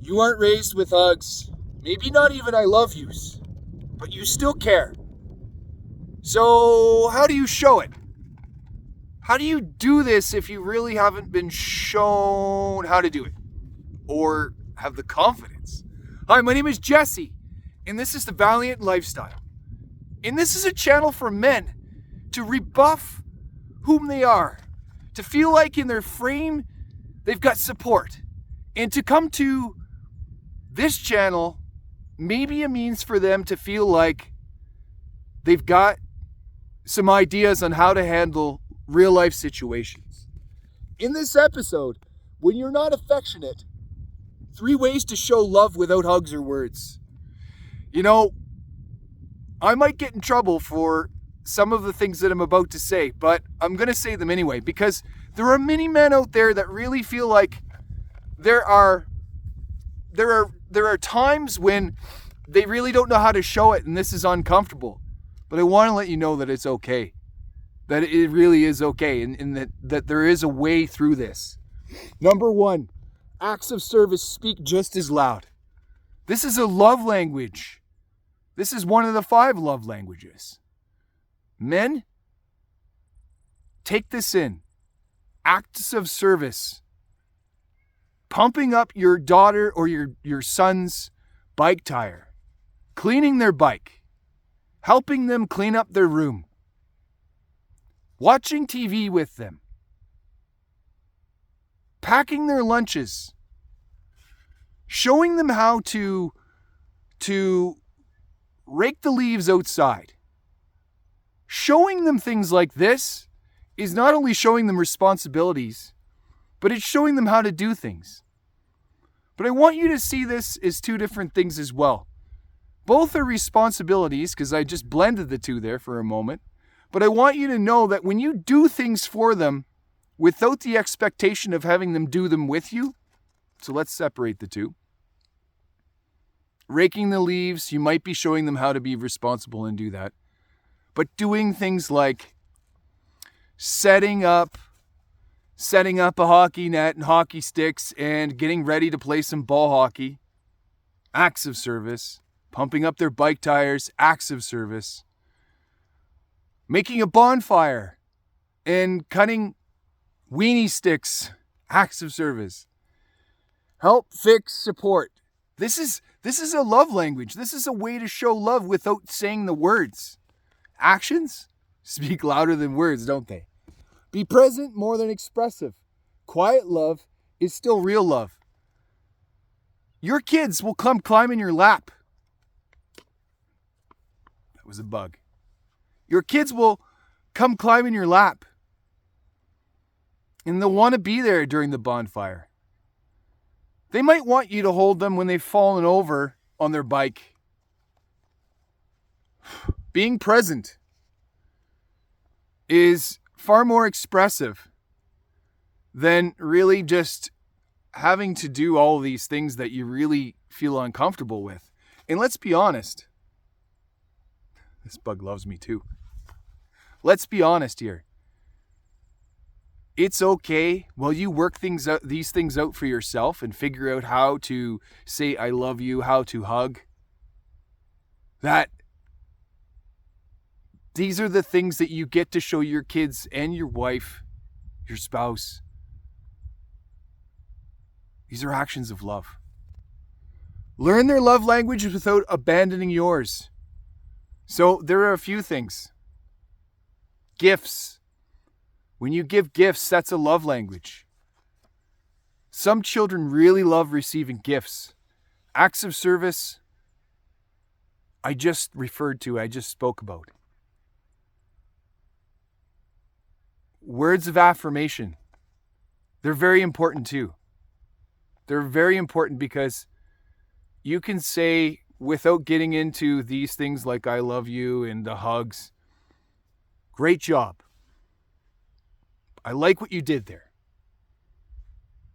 You aren't raised with hugs, maybe not even I love yous, but you still care. So, how do you show it? How do you do this if you really haven't been shown how to do it? Or have the confidence? Hi, my name is Jesse, and this is the Valiant Lifestyle. And this is a channel for men to rebuff whom they are, to feel like in their frame they've got support, and to come to this channel maybe a means for them to feel like they've got some ideas on how to handle real life situations. In this episode, when you're not affectionate, 3 ways to show love without hugs or words. You know, I might get in trouble for some of the things that I'm about to say, but I'm going to say them anyway, because there are many men out there that really feel like there are times when they really don't know how to show it, and this is uncomfortable. But I want to let you know that it's okay. That it really is okay, and that there is a way through this. Number 1, acts of service speak just as loud. This is a love language. This is one of the 5 love languages. Men, take this in. Acts of service. Pumping up your daughter or your son's bike tire. Cleaning their bike. Helping them clean up their room. Watching TV with them. Packing their lunches. Showing them how to rake the leaves outside. Showing them things like this is not only showing them responsibilities, but it's showing them how to do things. But I want you to see this as 2 different things as well. Both are responsibilities, because I just blended the 2 there for a moment. But I want you to know that when you do things for them without the expectation of having them do them with you, so let's separate the 2. Raking the leaves, you might be showing them how to be responsible and do that. But doing things like setting up a hockey net and hockey sticks and getting ready to play some ball hockey, acts of service. Pumping up their bike tires, acts of service. Making a bonfire and cutting weenie sticks, acts of service. Help, fix, support. This is a love language. This is a way to show love without saying the words. Actions speak louder than words, don't they? Be present more than expressive. Quiet love is still real love. Your kids will come climb in your lap. That was a bug. Your kids will come climb in your lap. And they'll want to be there during the bonfire. They might want you to hold them when they've fallen over on their bike. Being present is far more expressive than really just having to do all of these things that you really feel uncomfortable with. And let's be honest. This bug loves me too. Let's be honest here. It's okay while you work these things out for yourself and figure out how to say I love you, how to hug. That these are the things that you get to show your kids and your wife, your spouse. These are actions of love. Learn their love language without abandoning yours. So there are a few things. Gifts. When you give gifts, that's a love language. Some children really love receiving gifts. Acts of service, I just spoke about. Words of affirmation. They're very important too. They're very important because you can say, without getting into these things like I love you and the hugs, great job. I like what you did there.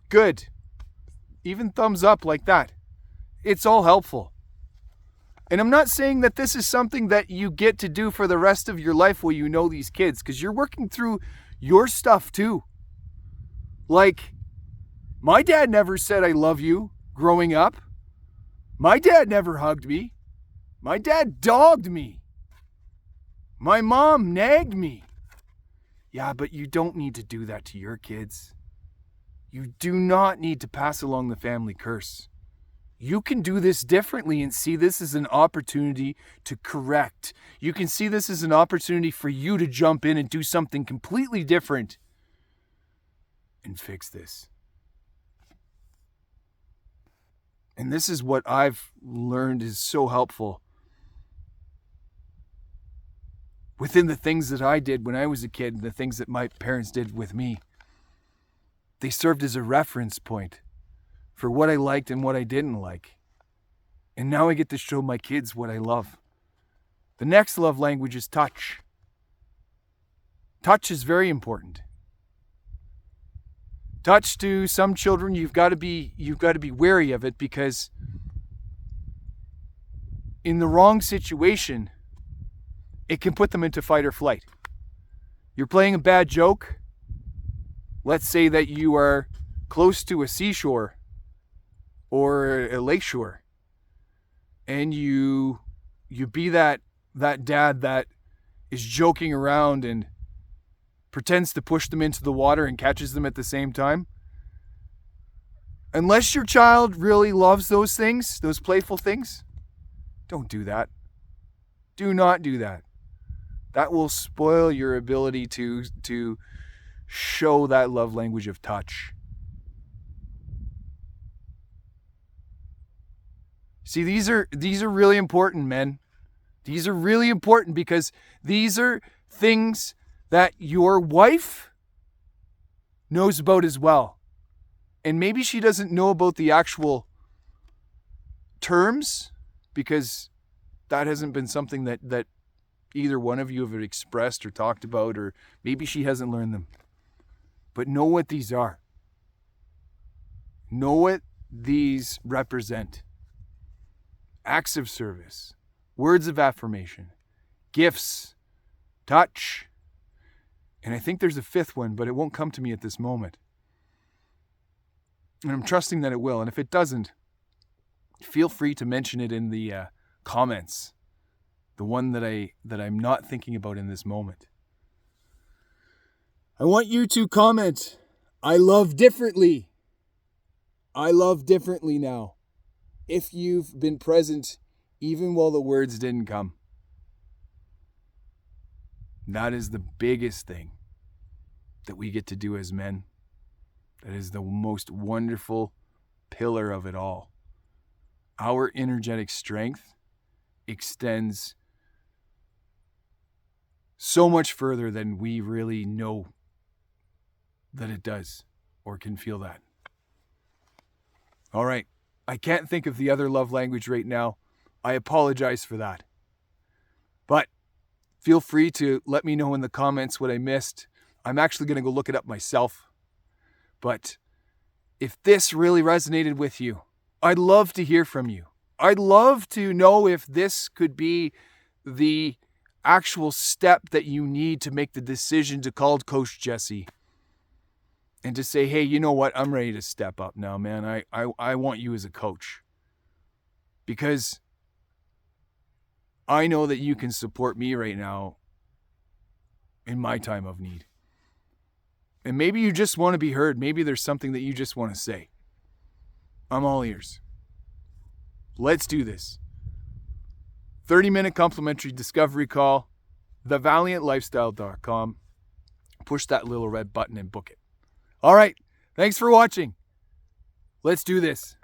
Good. Even thumbs up like that. It's all helpful. And I'm not saying that this is something that you get to do for the rest of your life while you know these kids, because you're working through your stuff too. Like, my dad never said I love you growing up. My dad never hugged me. My dad dogged me. My mom nagged me. Yeah, but you don't need to do that to your kids. You do not need to pass along the family curse. You can do this differently and see this as an opportunity to correct. You can see this as an opportunity for you to jump in and do something completely different and fix this. And this is what I've learned is so helpful. Within the things that I did when I was a kid and the things that my parents did with me, they served as a reference point for what I liked and what I didn't like. And now I get to show my kids what I love. The next love language is touch. Touch is very important. Touch, to some children, you've got to be wary of it, because in the wrong situation, it can put them into fight or flight. You're playing a bad joke. Let's say that you are close to a seashore or a lakeshore, and you be that dad that is joking around and pretends to push them into the water and catches them at the same time. Unless your child really loves those things, those playful things, don't do that. Do not do that. That will spoil your ability to show that love language of touch. See, these are really important, men. These are really important because these are things that your wife knows about as well. And maybe she doesn't know about the actual terms, because that hasn't been something that either one of you have expressed or talked about, or maybe she hasn't learned them. But know what these are. Know what these represent. Acts of service, words of affirmation, gifts, touch, and I think there's a fifth one, but it won't come to me at this moment. And I'm trusting that it will. And if it doesn't, feel free to mention it in the comments. The one that I'm not thinking about in this moment. I want you to comment, I love differently. I love differently now. If you've been present even while the words didn't come. That is the biggest thing that we get to do as men. That is the most wonderful pillar of it all. Our energetic strength extends so much further than we really know that it does or can feel that. All right. I can't think of the other love language right now. I apologize for that. But feel free to let me know in the comments what I missed. I'm actually going to go look it up myself. But if this really resonated with you, I'd love to hear from you. I'd love to know if this could be the actual step that you need to make the decision to call Coach Jesse and to say, hey, you know what? I'm ready to step up now, man. I want you as a coach, because I know that you can support me right now in my time of need. And maybe you just want to be heard. Maybe there's something that you just want to say. I'm all ears. Let's do this. 30-minute complimentary discovery call, thevaliantlifestyle.com. Push that little red button and book it. All right. Thanks for watching. Let's do this.